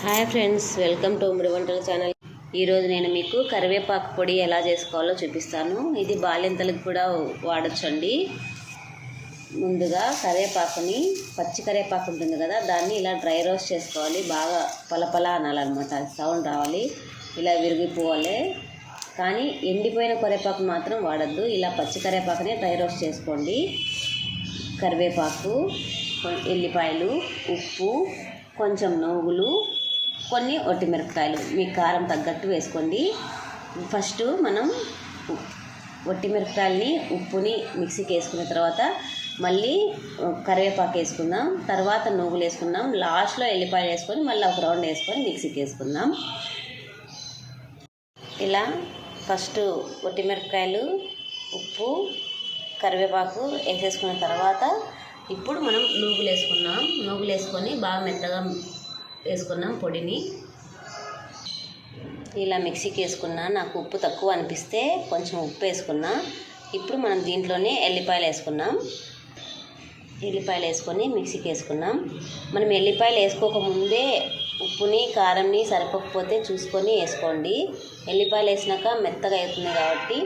Hi friends, welcome to ఉమ్మడి వంటల channel. ఈరోజు నేను మీకు కరివేపాకు పొడి ఎలా చేసుకోవాలో చూపిస్తాను. ఇది బాలింతలకు కూడా వాడచ్చండి. ముందుగా కరివేపాకుని, పచ్చి కరివేపాకు ఉంటుంది కదా, దాన్ని ఇలా డ్రై రోస్ట్ చేసుకోవాలి. బాగా పలపల అనాలన్నమాట, సౌండ్ రావాలి, ఇలా విరిగిపోవాలి. కానీ ఎండిపోయిన కరివేపాకు మాత్రం వాడద్దు. ఇలా పచ్చి కరివేపాకుని డ్రై రోస్ట్ చేసుకోండి. కరివేపాకు, ఎల్లిపాయలు, ఉప్పు, కొంచెం నువ్వులు, కొన్ని ఒట్టిమిరపకాయలు మీ కారం తగ్గట్టు వేసుకోండి. ఫస్ట్ మనం ఒట్టిమిరపకాయలని, ఉప్పుని మిక్సీకి వేసుకున్న తర్వాత మళ్ళీ కరివేపాకు వేసుకుందాం, తర్వాత నువ్వులు వేసుకుందాం, లాస్ట్లో ఎల్లిపాయలు వేసుకొని మళ్ళీ ఒక రౌండ్ వేసుకొని మిక్సీకి వేసుకుందాం. ఇలా ఫస్ట్ ఒట్టిమిరపకాయలు, ఉప్పు, కరివేపాకు వేసేసుకున్న తర్వాత ఇప్పుడు మనం నువ్వులు వేసుకొని బాగా మెత్తగా వేసుకున్నాం పొడిని. ఇలా మిక్సీకి వేసుకున్నా. నాకు ఉప్పు తక్కువ అనిపిస్తే కొంచెం ఉప్పు వేసుకున్నా. ఇప్పుడు మనం దీంట్లోనే ఎల్లిపాయలు వేసుకొని మిక్సీకి వేసుకున్నాం. మనం ఎల్లిపాయలు వేసుకోకముందే ఉప్పుని, కారంని సరిపోకపోతే చూసుకొని వేసుకోండి. ఎల్లిపాయలు వేసినాక మెత్తగా అవుతుంది కాబట్టి,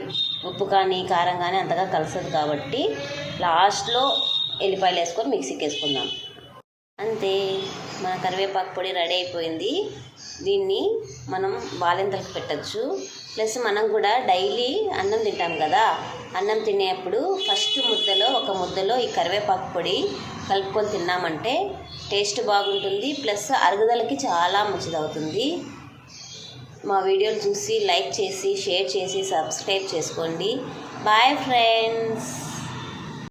ఉప్పు కానీ కారం కానీ అంతగా కలసదు కాబట్టి లాస్ట్లో ఎల్లిపాయలు వేసుకొని మిక్సీకి వేసుకుందాం. అంతే, మన కరివేపాకు పొడి రెడీ అయిపోయింది. దీన్ని మనం బాలింతలకు పెట్టచ్చు. ప్లస్ మనం కూడా డైలీ అన్నం తింటాం కదా, అన్నం తినేప్పుడు ఫస్ట్ ఒక ముద్దలో ఈ కరివేపాకు పొడి కలుపుకొని తిన్నామంటే టేస్ట్ బాగుంటుంది. ప్లస్ అరుగుదలకి చాలా మంచిదవుతుంది. మా వీడియోలు చూసి లైక్ చేసి, షేర్ చేసి, సబ్స్క్రైబ్ చేసుకోండి. Bye friends.